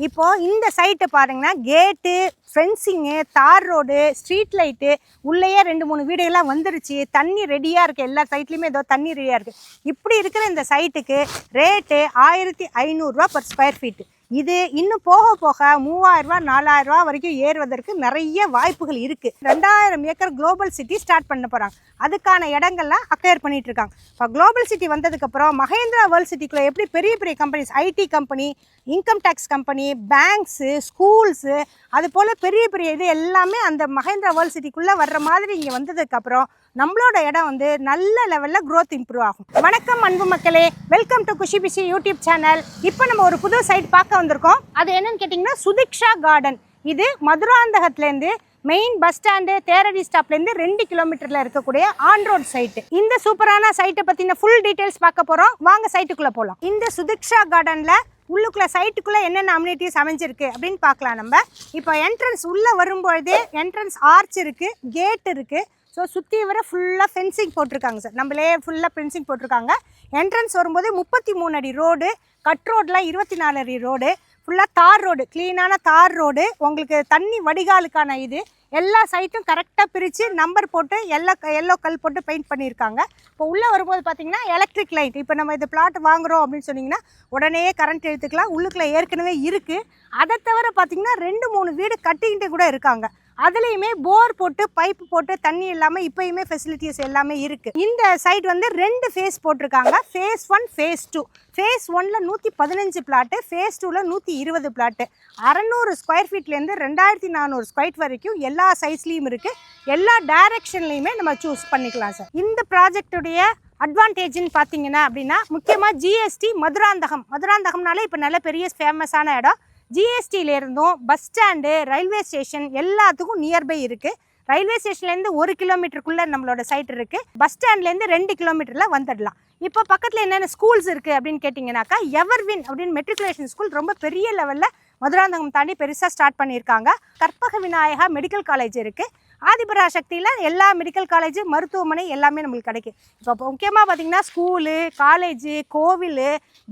இப்போ இந்த சைட்டு பாருங்கன்னா கேட்டு, ஃபென்சிங்கு, தார் ரோடு, ஸ்ட்ரீட் லைட்டு, உள்ளேயே 2-3 வீடுகள்லாம் வந்துருச்சு. தண்ணி ரெடியாக இருக்குது. எல்லா சைட்லேயுமே ஏதோ தண்ணி ரெடியாக இருக்குது. இப்படி இருக்கிற இந்த சைட்டுக்கு ரேட்டு 1500 ரூபா பர் ஸ்கொயர் ஃபீட்டு. இது இன்னும் போக போக 3000 ரூபா 4000 ரூபா வரைக்கும் ஏறுவதற்கு நிறைய வாய்ப்புகள் இருக்குது. 2000 ஏக்கர் குளோபல் சிட்டி ஸ்டார்ட் பண்ண போகிறாங்க. அதுக்கான இடங்கள்லாம் அக்வயர் பண்ணிட்டு இருக்காங்க. இப்போ குளோபல் சிட்டி வந்ததுக்கப்புறம் மகேந்திரா வேர்ல்ட் சிட்டிக்குள்ளே எப்படி பெரிய பெரிய companies, IT company, income tax company, banks, schools, அது போல் பெரிய பெரிய இது எல்லாமே அந்த மகேந்திரா வேர்ல்ட் சிட்டிக்குள்ளே வர்ற மாதிரி இங்கே வந்ததுக்கப்புறம் நம்மளோட இடம் வந்து நல்ல லெவலில் க்ரோத் இம்ப்ரூவ் ஆகும். வணக்கம் அன்பு மக்களே, welcome to Kushi Pishi YouTube channel. இப்போ நம்ம ஒரு புது சைட் பார்க்க வந்திருக்கோம். அது என்னன்னு கேட்டிங்கன்னா சுதிக்ஷா கார்டன். இது மதுராந்தகத்துலேருந்து மெயின் பஸ் ஸ்டாண்டு தேரடி ஸ்டாப்லேருந்து 2 கிலோமீட்டரில் இருக்கக்கூடிய ஆன் ரோட் சைட்டு. இந்த சூப்பரான சைட்டை பற்றின ஃபுல் டீட்டெயில்ஸ் பார்க்க போகிறோம். வாங்க சைட்டுக்குள்ளே போகலாம். இந்த சுதிக்ஷா கார்டனில் உள்ளுக்குள்ளே சைட்டுக்குள்ளே என்னென்ன அம்யூனிட்டிஸ் அமைஞ்சிருக்கு அப்படின்னு பார்க்கலாம். நம்ம இப்போ என்ட்ரன்ஸ் உள்ளே வரும்பொழுதே என்ட்ரன்ஸ் ஆர்ச் இருக்குது, கேட் இருக்குது. ஸோ சுற்றி வர ஃபுல்லாக ஃபென்சிங் போட்டிருக்காங்க சார். நம்மளே ஃபுல்லாக ஃபென்சிங் போட்டிருக்காங்க. என்ட்ரன்ஸ் வரும்போது 33 அடி ரோடு, கட் ரோடில் 24 அடி ரோடு, ஃபுல்லாக தார் ரோடு, க்ளீனான தார் ரோடு. உங்களுக்கு தண்ணி வடிகாலுக்கான இது எல்லா சைட்டும் கரெக்டாக பிரித்து நம்பர் போட்டு எல்லோ கல் போட்டு பெயிண்ட் பண்ணியிருக்காங்க. இப்போ உள்ளே வரும்போது பார்த்திங்கன்னா எலக்ட்ரிக் லைட். இப்போ நம்ம இது பிளாட் வாங்குகிறோம் அப்படின்னு சொன்னிங்கன்னா உடனே கரண்ட் எடுத்துக்கலாம். உள்ளுக்குள்ளே ஏற்கனவே இருக்குது. அதை தவிர பார்த்திங்கன்னா 2-3 வீடு கட்டிக்கிட்டு கூட இருக்காங்க. அதுலேயுமே போர் போட்டு பைப்பு போட்டு தண்ணி இல்லாமல் இப்போயுமே ஃபெசிலிட்டிஸ் எல்லாமே இருக்குது. இந்த சைட் வந்து 2 ஃபேஸ் போட்டிருக்காங்க. Face 1, face 2. ஃபேஸ் 1ல் 115 பிளாட்டு, ஃபேஸ் 2ல் 120 பிளாட்டு. 600 ஸ்கொயர் ஃபீட்லேருந்து 2400 ஸ்கொயர் வரைக்கும் எல்லா சைஸ்லேயும் இருக்குது. எல்லா டைரெக்ஷன்லேயுமே நம்ம சூஸ் பண்ணிக்கலாம் சார். இந்த ப்ராஜெக்டுடைய அட்வான்டேஜ்னு பார்த்தீங்கன்னா அப்படின்னா முக்கியமாக ஜிஎஸ்டி மதுராந்தகம்னாலே இப்போ நல்ல பெரிய ஃபேமஸான இடம். ஜிஎஸ்டியிலேருந்தும் பஸ் ஸ்டாண்டு, ரயில்வே ஸ்டேஷன் எல்லாத்துக்கும் நியர்பை இருக்குது. ரயில்வே ஸ்டேஷன்லேருந்து 1 கிலோமீட்டருக்குள்ளே நம்மளோட சைட் இருக்குது. பஸ் ஸ்டாண்ட்லேருந்து 2 கிலோமீட்டரில் வந்துடலாம். இப்போ பக்கத்தில் என்னென்ன ஸ்கூல்ஸ் இருக்குது அப்படின்னு கேட்டிங்கனாக்கா எவர்வின் அப்படின்னு மெட்ரிகுலேஷன் ஸ்கூல் ரொம்ப பெரிய லெவலில் மதுராந்தகம் தாண்டி பெருசாக ஸ்டார்ட் பண்ணியிருக்காங்க. கற்பக விநாயகா மெடிக்கல் காலேஜ் இருக்குது. ஆதிபராசக்தியில் எல்லா மெடிக்கல் காலேஜு, மருத்துவமனை எல்லாமே நம்மளுக்கு கிடைக்கும். இப்போ முக்கியமாக பார்த்திங்கன்னா ஸ்கூலு, காலேஜு, கோவில்,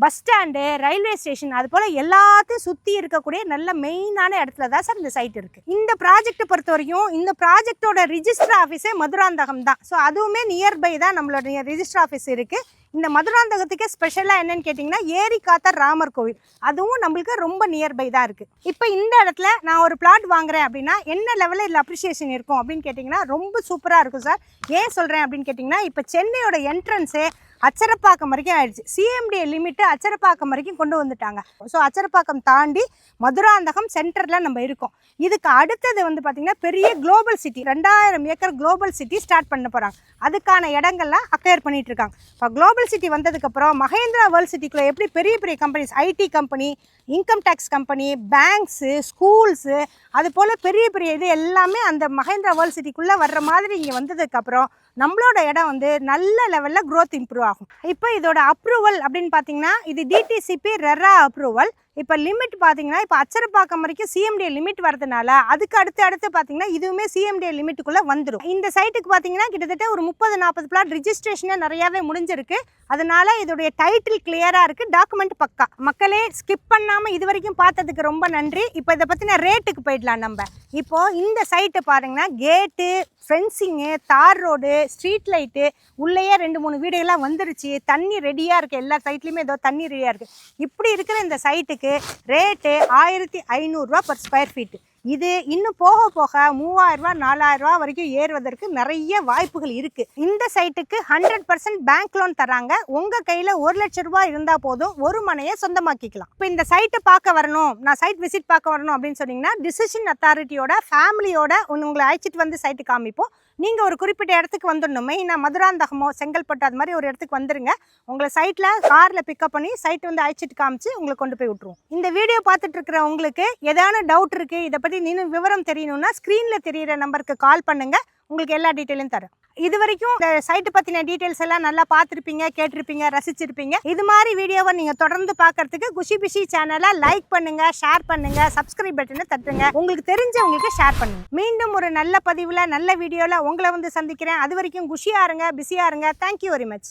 பஸ் ஸ்டாண்டு, ரயில்வே ஸ்டேஷன், அது போல் எல்லாத்தையும் சுற்றி இருக்கக்கூடிய நல்ல மெயினான இடத்துல தான் சார் இந்த சைட் இருக்குது. இந்த ப்ராஜெக்டை பொறுத்த வரைக்கும் இந்த ப்ராஜெக்டோட ரிஜிஸ்டர் ஆஃபீஸே மதுராந்தகம் தான். ஸோ அதுவுமே நியர்பை தான் நம்மளோட ரிஜிஸ்டர் ஆஃபீஸ் இருக்குது. இந்த மதுராந்தகத்துக்கே ஸ்பெஷலாக என்னென்னு கேட்டிங்கன்னா ஏரி காத்த ராமர் கோவில், அதுவும் நம்மளுக்கு ரொம்ப நியர்பை தான் இருக்குது. இப்போ இந்த இடத்துல நான் ஒரு பிளாட் வாங்குறேன் அப்படின்னா என்ன லெவலில் இதில் அப்ரிஷியேஷன் இருக்கும் அப்படின்னு கேட்டிங்கன்னா ரொம்ப சூப்பராக இருக்கும் சார். ஏன் சொல்கிறேன் அப்படின்னு கேட்டிங்கன்னா இப்போ சென்னையோட என்ட்ரன்ஸே அச்சரப்பாக்கம் வரைக்கும் ஆயிடுச்சு. சிஎம்டிஏ லிமிட்டு அச்சரப்பாக்கம் வரைக்கும் கொண்டு வந்துட்டாங்க. ஸோ அச்சரப்பாக்கம் தாண்டி மதுராந்தகம் சென்டரில் நம்ம இருக்கோம். இதுக்கு அடுத்தது வந்து பார்த்திங்கன்னா பெரிய global city, 2000 acre global city start பண்ண போகிறாங்க. அதுக்கான இடங்கள்லாம் அக்வயர் பண்ணிகிட்டு இருக்காங்க. இப்போ குளோபல் சிட்டி வந்ததுக்கப்புறம் மகேந்திரா வேர்ல்ட் சிட்டிக்குள்ளே எப்படி பெரிய பெரிய companies, IT company, income tax company, banks, schools, அது போல் பெரிய பெரிய இது எல்லாமே அந்த மகேந்திரா வேர்ல்ட் சிட்டிக்குள்ளே வர்ற மாதிரி இங்கே வந்ததுக்கப்புறம் நம்மளோட இடம் வந்து நல்ல லெவலில் க்ரோத் இம்ப்ரூவ் ஆகும். இப்போ இதோட அப்ரூவல் அப்படின்னு பார்த்தீங்கன்னா இது டிடிசிபி ரெரா அப்ரூவல். இப்போ லிமிட் பார்த்தீங்கன்னா இப்போ அச்சரப்பாக்கம் வரைக்கும் சிஎம்டிஏ லிமிட் வரதுனால அதுக்கு அடுத்து பார்த்தீங்கன்னா இதுவுமே சிஎம்டிஏ லிமிட்டுக்குள்ளே வந்துடும். இந்த சைட்டுக்கு பார்த்தீங்கன்னா கிட்டத்தட்ட ஒரு 30-40 பிளாட் ரிஜிஸ்ட்ரேஷனே நிறையாவே முடிஞ்சிருக்கு. அதனால இதோடைய டைட்டில் கிளியராக இருக்குது, டாக்குமெண்ட் பக்கா. மக்களே ஸ்கிப் பண்ணாமல் இது வரைக்கும் பார்த்ததுக்கு ரொம்ப நன்றி. இப்போ இதை பற்றின ரேட்டுக்கு போயிடலாம் நம்ம. இப்போது இந்த சைட்டை பாருங்கன்னா கேட்டு, ஃபென்சிங்கு, தார் ரோடு, ஸ்ட்ரீட் லைட்டு, உள்ளேயே 2-3 வீடுகள்லாம் வந்துருச்சு. தண்ணி ரெடியாக இருக்குது. எல்லா சைட்லேயுமே ஏதோ தண்ணி ரெடியாக இருக்குது. இப்படி இருக்கிற இந்த சைட்டுக்கு ரேட்டு 1500 ரூபா பர் ஸ்கொயர் ஃபீட்டு. இது இன்னும் போக போக 3000 ரூபா 4000 ரூபா வரைக்கும் ஏறுவதற்கு நிறைய வாய்ப்புகள் இருக்குது. இந்த சைட்டுக்கு 100% பேங்க் லோன் தராங்க. உங்கள் கையில் 1 லட்சம் ரூபா இருந்தால் போதும், ஒரு மனையை சொந்தமாக்கிக்கலாம். இப்போ இந்த சைட்டை பார்க்க வரணும், நான் சைட் விசிட் பார்க்க வரணும் அப்படின்னு சொன்னீங்கன்னா டிசிஷன் அத்தாரிட்டியோட ஃபேமிலியோட உங்களை அழைச்சிட்டு வந்து சைட்டு காமிப்போம். நீங்கள் ஒரு குறிப்பிட்ட இடத்துக்கு வந்துடணும். மெயினாக மதுராந்தகமோ செங்கல்பட்டு அது மாதிரி ஒரு இடத்துக்கு வந்துடுங்க. உங்களை சைட்டில் காரில் பிக்கப் பண்ணி சைட்டு வந்து அழைச்சிட்டு காமிச்சு உங்களை கொண்டு போய் விட்ருவோம். இந்த வீடியோ பார்த்துட்டு இருக்கிற உங்களுக்கு ஏதான டவுட் இருக்குது, இதை பற்றி இன்னும் விவரம் தெரியணும்னா ஸ்க்ரீனில் தெரிகிற நம்பருக்கு கால் பண்ணுங்கள். உங்களுக்கு எல்லா டீட்டெயிலும் தரேன். இது வரைக்கும் இந்த சைட்டு பற்றின டீட்டெயில்ஸ் எல்லாம் நல்லா பார்த்துருப்பீங்க, கேட்டிருப்பீங்க, ரசிச்சிருப்பீங்க. இது மாதிரி வீடியோவை நீங்கள் தொடர்ந்து பார்க்கறதுக்கு குஷி பிஷி சேனலை லைக் பண்ணுங்கள், ஷேர் பண்ணுங்கள், சப்ஸ்கிரைப் பட்டனை தட்டுங்க. உங்களுக்கு தெரிஞ்சவங்களுக்கு ஷேர் பண்ணுங்கள். மீண்டும் ஒரு நல்ல பதிவில் நல்ல வீடியோவில் உங்களை வந்து சந்திக்கிறேன். அது வரைக்கும் குஷியாக இருங்க, பிஸியாக இருங்க. Thank you very much.